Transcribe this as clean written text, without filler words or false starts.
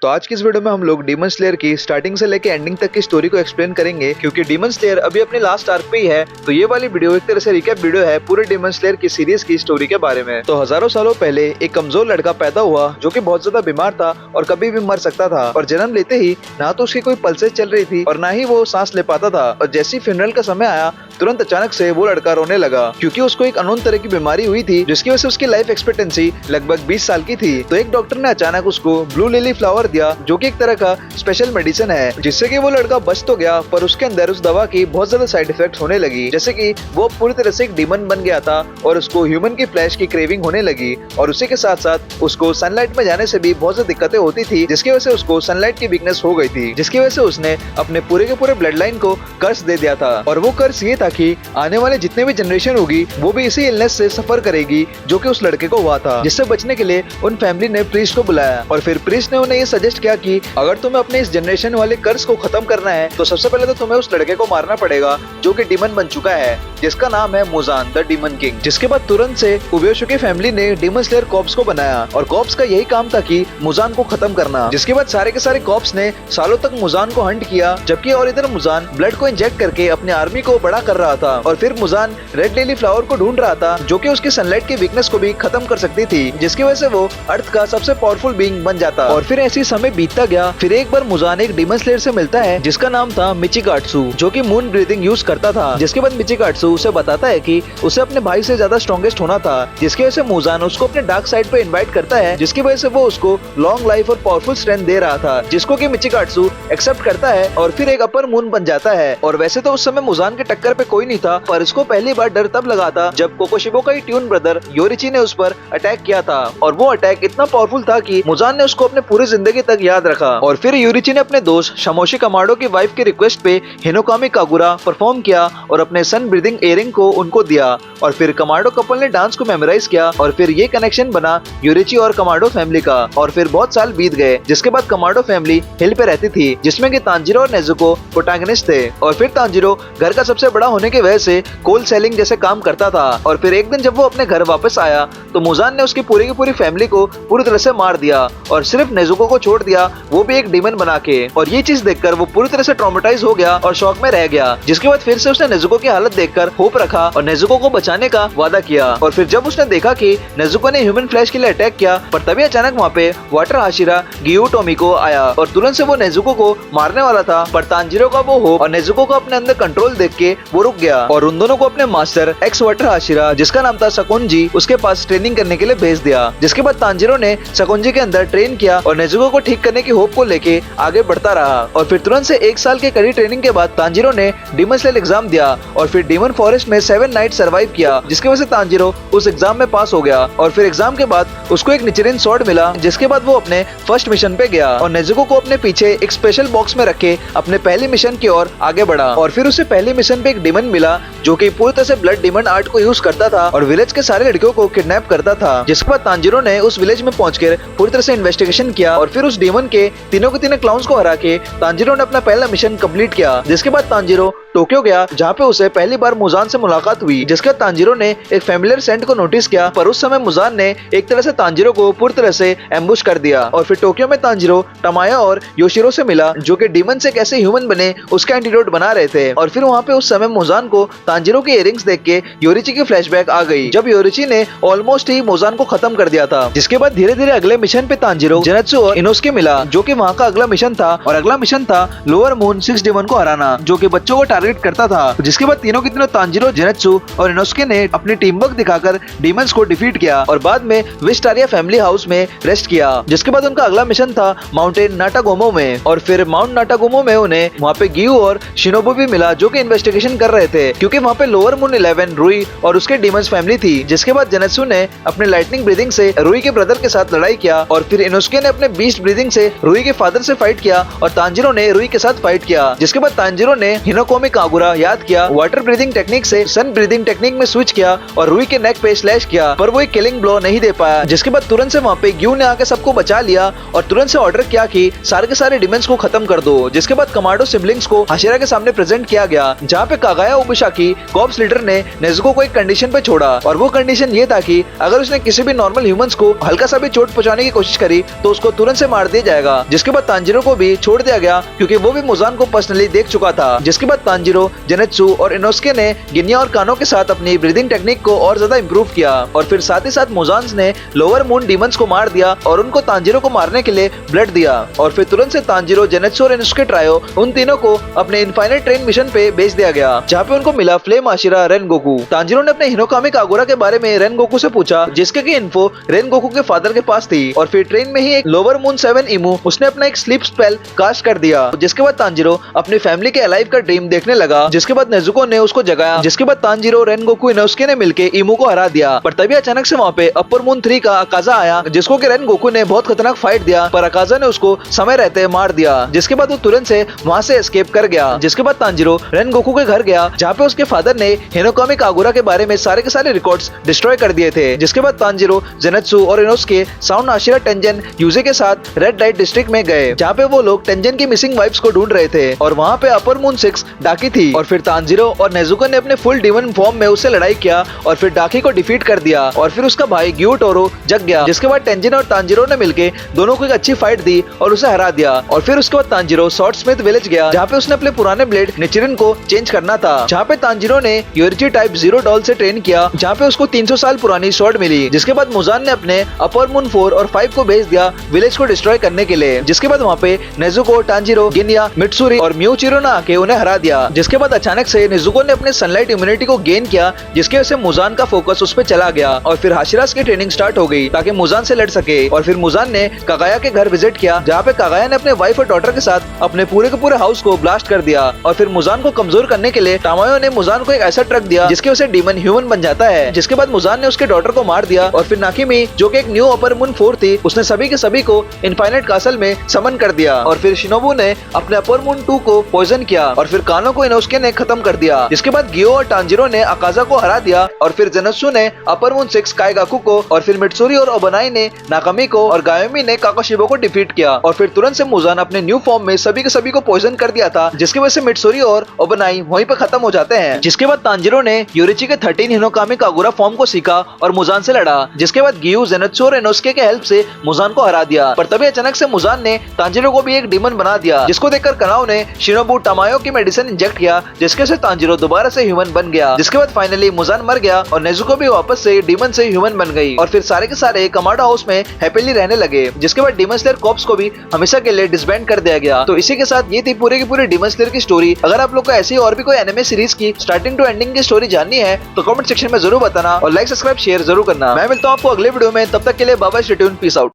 तो आज की इस वीडियो में हम लोग डीमन स्लेयर की स्टार्टिंग से लेके एंडिंग तक की स्टोरी को एक्सप्लेन करेंगे, क्योंकि डीमन स्लेयर अभी अपने लास्ट आर्क पे ही है। तो ये वाली वीडियो एक तरह से रिकैप वीडियो है पूरे डीमन स्लेयर की सीरीज की स्टोरी के बारे में। तो हजारों सालों पहले एक कमजोर लड़का पैदा हुआ जो कि बहुत ज्यादा बीमार था और कभी भी मर सकता था। और जन्म लेते ही ना तो उसकी कोई पल्सेस चल रही थी और ना ही वो सांस ले पाता था। और जैसे ही फ्यूनरल का समय आया तुरंत अचानक से वो लड़का रोने लगा, क्योंकि उसको एक अननोन तरह की बीमारी हुई थी जिसकी वजह से उसकी लाइफ एक्सपेक्टेंसी लगभग 20 साल की थी। तो एक डॉक्टर ने अचानक उसको ब्लू लिली फ्लावर दिया जो कि एक तरह का स्पेशल मेडिसिन है, जिससे कि वो लड़का बच तो गया पर उसके अंदर उस दवा की बहुत ज्यादा साइड इफेक्ट होने लगी। जैसे कि वो पूरी तरह से एक डीमन बन गया था और उसको ह्यूमन की फ्लैश की क्रेविंग होने लगी। और उसी के साथ साथ उसको सनलाइट में जाने से भी बहुत ज्यादा दिक्कतें होती थी, जिसकी वजह से उसको सनलाइट की वीकनेस हो गई थी, जिसकी वजह से उसने अपने पूरे के पूरे ब्लड लाइन को कर्स दे दिया था। और वो कर्स ये था कि आने वाले जितने भी जनरेशन होगी वो भी इसी इलनेस से सफर करेगी जो कि उस लड़के को हुआ था। जिससे बचने के लिए उन फैमिली ने प्रीस्ट को बुलाया और फिर प्रीस्ट ने उन्हें ये सजेस्ट किया कि अगर तुम्हें अपने इस जनरेशन वाले कर्स को खत्म करना है तो सबसे पहले तो तुम्हें उस लड़के को मारना पड़ेगा जो कि डीमन बन चुका है, जिसका नाम है मुजान द डीमन किंग। जिसके बाद तुरंत से उबेशु की फैमिली ने डीमन स्लेयर कॉप्स को बनाया और कॉप्स का यही काम था कि मुजान को खत्म करना। जिसके बाद सारे के सारे कॉप्स ने सालों तक मुजान को हंट किया, जबकि और इधर मुजान ब्लड को इंजेक्ट करके अपनी आर्मी को बड़ा कर रहा था। और फिर मुजान रेड लिली फ्लावर को ढूंढ रहा था जो कि उसकी सनलाइट की वीकनेस को भी खत्म कर सकती थी, जिसकी वजह से वो अर्थ का सबसे पावरफुल बीइंग बन जाता। और फिर ऐसी समय बीतता गया। फिर एक बार मुजान एक डीमन स्लेयर से मिलता है जिसका नाम था मिचिगाट्सु, जो कि मून ब्रीथिंग यूज करता था। जिसके बाद मिचिगाट्सु उसे बताता है कि उसे अपने भाई से ज्यादा स्ट्रॉन्गेस्ट होना था, जिसकी वजह से मुजान उसको अपने डार्क साइड पे इनवाइट करता है, जिसकी वजह से वो उसको लॉन्ग लाइफ और पावरफुल स्ट्रेंथ दे रहा था, जिसको कि मिचिगाट्सु एक्सेप्ट करता है और फिर एक अपर मून बन जाता है। और वैसे तो उस समय मुजान के टक्कर पे कोई नहीं था, पर इसको पहली बार डर तब लगा था जब कोकोशिबो का ही ट्यून ब्रदर योरिची ने उस पर अटैक किया था। और वो अटैक इतना पावरफुल था कि मुजान ने उसको अपने पूरी जिंदगी तक याद रखा। और फिर योरिची ने अपने दोस्त शमोशी कमाडो की वाइफ की रिक्वेस्ट पे हिनोकामी कागुरा परफॉर्म किया और अपने सन ब्रीदिंग इयरिंग को उनको दिया। और फिर कमाडो कपल ने डांस को मेमोराइज किया और फिर ये कनेक्शन बना योरिची और कमाडो फैमिली का। और फिर बहुत साल बीत गए, जिसके बाद कमाडो फैमिली हिल पे रहती थी, जिसमें कि तांजीरो और नेजुको प्रोटैगनिस्ट थे। और फिर तांजीरो घर का सबसे बड़ा होने की वजह से कोल सेलिंग जैसे काम करता था। और फिर एक दिन जब वो अपने घर वापस आया तो मुजान ने उसकी पूरी की पूरी फैमिली को पूरी तरह से मार दिया और सिर्फ नेजुको को छोड़ दिया, वो भी एक डीमन बना के। और ये चीज देखकर वो पूरी तरह से ट्रॉमेटाइज हो गया और शॉक में रह गया। जिसके बाद फिर से उसने नेजुको की हालत देखकर होप रखा और नेजुको को बचाने का वादा किया। और फिर जब उसने देखा कि नेजुको ने ह्यूमन फ्लैश के लिए अटैक किया, पर तभी अचानक वहाँ पे वाटर हाशिरा गियो टोमिको आया और तुरंत से वो नेजुको को मारने वाला था। पर तांजीरो का वो होप और नेजुको को अपने अंदर कंट्रोल देख के वो रुक गया और उन दोनों को अपने मास्टर एक्स वाटर हाशिरा, जिसका नाम था सकुंजी, उसके पास ट्रेनिंग करने के लिए भेज दिया। जिसके बाद तांजीरो ने सकुंजी के अंदर ट्रेन किया और नेजुको को ठीक करने की होप को लेके आगे बढ़ता रहा। और फिर तुरंत से 1 साल के कड़ी ट्रेनिंग के बाद तांजीरो ने डीमन स्लेयर एग्जाम दिया और फिर डीमन फॉरेस्ट में 7 नाइट सर्वाइव किया, जिसकी वजह से तांजीरो उस एग्जाम में पास हो गया। और फिर एग्जाम के बाद उसको एक निचरिन स्वॉर्ड मिला, जिसके बाद वो अपने फर्स्ट मिशन पे गया और नेजुको को अपने पीछे एक स्पेशल बॉक्स में रखे अपने पहली मिशन की ओर आगे बढ़ा। और फिर उसे पहली मिशन पे एक डीमन मिला जो कि पूरी तरह से ब्लड डीमन आर्ट को यूज करता था और विलेज के सारे लड़कियों को किडनैप करता था। जिसके बाद तांजीरो ने उस विलेज में पहुंचकर पूरी तरह से इन्वेस्टिगेशन किया और फिर उस डीमन के तीनों के तीनों क्लाउन्स को हरा के तांजीरो ने अपना पहला मिशन कंप्लीट किया। जिसके बाद तांजीरो टोक्यो गया, जहाँ पे उसे पहली बार मुजान से मुलाकात हुई। जिसके बाद तांजीरो ने एक फैमिलियर सेंट को नोटिस किया, पर उस समय मुजान ने एक तरह से तांजीरो को पूरी तरह से एम्बुश कर दिया। और फिर टोक्यो में तांजीरो टमाया और योशिरो से मिला, जो कि डीमन से कैसे ह्यूमन बने उसका एंटीडोट बना रहे थे। और फिर वहाँ पे उस समय मुजान को तांजीरो की इयरिंग्स देख के योरिची की फ्लैशबैक आ गई, जब योरिची ने ऑलमोस्ट ही मुजान को खत्म कर दिया था। जिसके बाद धीरे धीरे अगले मिशन पे तांजीरो जेनेत्सु और इनोस्के मिला, जो कि वहाँ का अगला मिशन था। और अगला मिशन था लोअर मून 6 डीमन को हराना, जो कि बच्चों को टारगेट करता था। जिसके बाद तीनों की तीनों तांजीरो, जेनेत्सु और इनोस्के ने अपनी टीम वर्क दिखाकर डीमंस को डिफीट किया और बाद में विस्टारिया फैमिली हाउस में रेस्ट किया। जिसके बाद उनका अगला मिशन था माउंटेन नाटागोमो में। और फिर माउंट नाटागोमो में उन्हें वहाँ पे गियू और शिनोबु भी मिला, जो कि इन्वेस्टिगेशन कर रहे थे, क्योंकि वहाँ पे लोअर मून 11 रुई और उसके डीमंस फैमिली थी। जिसके बाद जेनेत्सु ने अपने लाइटनिंग ब्रीदिंग से रुई के ब्रदर के साथ लड़ाई किया और फिर इनोस्के ने अपने बीस्ट ब्रीदिंग से रुई के फादर से फाइट किया और तांजीरो ने रुई के साथ फाइट किया। जिसके बाद तांजीरो ने हिनोकोमी कागुरा याद किया, वाटर ब्रीदिंग टेक्निक से सन ब्रीदिंग टेक्निक में स्विच किया और रुई के नेक पे स्लैश किया, पर वो एक किलिंग ब्लो नहीं दे पाया। जिसके बाद तुरंत से वहाँ पे ग्यू ने आके सबको बचा लिया और तुरंत से ऑर्डर किया कि सारे के सारे डिमंस को खत्म कर दो। जिसके बाद कमांडो सिबलिंग्स को हाशिरा के सामने प्रेजेंट किया गया, जहाँ पे कागाया ओबुशाकी कॉर्प्स लीडर ने नेजुको को एक कंडीशन पे छोड़ा और वो कंडीशन ये था कि अगर उसने किसी भी नॉर्मल ह्यूमंस को हल्का सा भी चोट पहुंचाने की कोशिश करी तो उसको तुरंत से मार दिया जाएगा। जिसके बाद तांजिरो को भी छोड़ दिया गया क्योंकि वो भी मुजान को पर्सनली देख चुका था। जिसके बाद तांजिरो, जेनेत्सु और इनोस्के ने गिन्या और कानो के साथ अपनी ब्रीदिंग टेक्निक को और ज्यादा इंप्रूव किया और फिर साथ ही साथ मुजान ने लोअर मून डीमंस को मार दिया और उनको तांजिरो को मारने के लिए ब्लड दिया। और फिर तुरंत से तांजिरो, जेनेत्सु और इनोस्के ट्रायो उन तीनों को अपने इनफाइनाइट ट्रेन मिशन पे भेज दिया गया, जहाँ पे उनको मिला फ्लेम हाशिरा रेनगोकू। तांजिरो ने अपने हिनोकामी कागुरा के बारे में रेनगोकू से पूछा, जिसके की इन्फो रेनगोकू के फादर के पास थी। और फिर ट्रेन में ही एक लोअर मून 7 इमू उसने अपना एक स्लीप स्पेल कास्ट कर दिया। जिसके बाद तांजिरो अपनी फैमिली के अलाइव का ड्रीम देखने लगा। जिसके बाद नेजुको ने उसको जगाया। जिसके बाद तांजिरो, रेनगोकू, इनोस्के ने मिलके इमू को हरा दिया। पर तभी अचानक से वहाँ पे अपर मून 3 का अकाजा आया, जिसको कि रेनगोकू ने बहुत खतरनाक फाइट दिया, पर अकाजा ने उसको समय रहते मार दिया। जिसके बाद वो तुरंत से वहाँ से एस्केप कर गया। जिसके बाद तांजिरो रेनगोकू के घर गया, जहाँ पे उसके फादर ने हिनोकामी कागुरा के बारे में सारे के सारे रिकॉर्ड्स डिस्ट्रॉय कर दिए थे। जिसके बाद तांजिरो, जेनेत्सु और इनोस्के साउंड हाशिरा टेंजन यूजे के साथ रेड लाइट डिस्ट्रिक्ट में गए, जहाँ पे वो लोग टेंजन की मिसिंग वाइफ्स को ढूंढ रहे थे और वहाँ पे अपर मून 6 डाकी थी। और फिर तांजिरो और नेजुको ने अपने फुल डिमन फॉर्म में उससे लड़ाई किया और फिर डाकी को डिफीट कर दिया और फिर उसका भाई ग्यूटोरो जग गया। जिसके बाद टेंजन और तांजिरो ने मिलके दोनों को एक अच्छी फाइट दी और उसे हरा दिया। और फिर उसके बाद तांजिरो स्वॉर्ड स्मिथ विलेज गया, जहाँ पे उसने अपने पुराने ब्लेड निचिरिन को चेंज करना था। जहाँ पे तांजिरो ने योरिची टाइप 0 डॉल से ट्रेन किया, जहाँ पे उसको 300 साल पुरानी स्वॉर्ड मिली। जिसके बाद मुजान ने अपने अपर मून 4 और 5 को भेज दिया विलेज को डिस्ट्रॉय करने के लिए। जिसके बाद वहाँ पे नेजुको, तांजिरो, गिन्या, मित्सुरी और म्यूचिरो ने आके उन्हें हरा दिया। जिसके बाद अचानक से नेजुको ने अपने सनलाइट इम्यूनिटी को गेन किया, जिसके वजह से मुजान का फोकस उस पे चला गया और फिर हाशिरास की ट्रेनिंग स्टार्ट हो गई ताकि मुजान से लड़ सके। और फिर मुजान ने कागाया के घर विजिट किया, जहाँ पे कागाया ने अपने वाइफ और डॉटर के साथ अपने पूरे के पूरे हाउस को ब्लास्ट कर दिया। और फिर मुजान को कमजोर करने के लिए टामायो ने मुजान को एक ऐसा ट्रक दिया जिसके वजह से डीमन ह्यूमन बन जाता है। जिसके बाद मुजान ने उसके डॉटर को मार दिया और फिर नाकिमी, जो कि एक न्यू अपर मून 4 थी, उसने सभी के सभी को इनफाइनाइट कासल में समन कर दिया। और फिर शिनोबू ने अपने अपर मून 2 को पॉइजन किया और फिर कानो को इनोस्के ने खत्म कर दिया। जिसके बाद गियो और तांजिरो ने अकाजा को हरा दिया और फिर जेनेत्सु ने अपर मून 6 काइगाकू को और फिर मित्सुरी और ओबनाई ने नाकामी को और गायोमी ने काकाशिबो को डिफीट किया। और फिर तुरंत से मुजान अपने न्यू फॉर्म में सभी के सभी को पॉइजन कर दिया था, जिसकी वजह से मित्सुरी और ओबनाई वहीं पे खत्म हो जाते हैं। जिसके बाद तांजिरो ने योरिची के 13 हिनोकामी कागुरा फॉर्म को सीखा और मुजान से लड़ा। जिसके बाद गियू, जेनेत्सु और इनोस्के के हेल्प से मुजान को हरा दिया। पर तभी अचानक से मुजान ने तांजिरो को भी एक डीमन बना दिया, जिसको देखकर कनाओ ने शिनोबू टामायो की मेडिसिन इंजेक्ट किया, जिसके से तांजिरो दोबारा से ह्यूमन बन गया। जिसके बाद फाइनली मुजान मर गया और नेजुको भी वापस से डीमन से ह्यूमन बन गई और फिर सारे के सारे कमांडो हाउस में हैप्पीली रहने लगे। जिसके बाद डीमन स्लेयर कॉर्प्स को भी हमेशा के लिए डिसबैंड कर दिया गया। तो इसी के साथ ये थी पूरे की पूरी डीमन स्लेयर की स्टोरी। अगर आप लोग को ऐसी और भी कोई एनिमे सीरीज की स्टार्टिंग टू एंडिंग की स्टोरी जाननी है तो कमेंट सेक्शन में जरूर बताना और लाइक, सब्सक्राइब, शेयर जरूर करना। मैं मिलता हूँ आपको अगले वीडियो में, तब तक के लिए bye bye, stay tuned, peace out.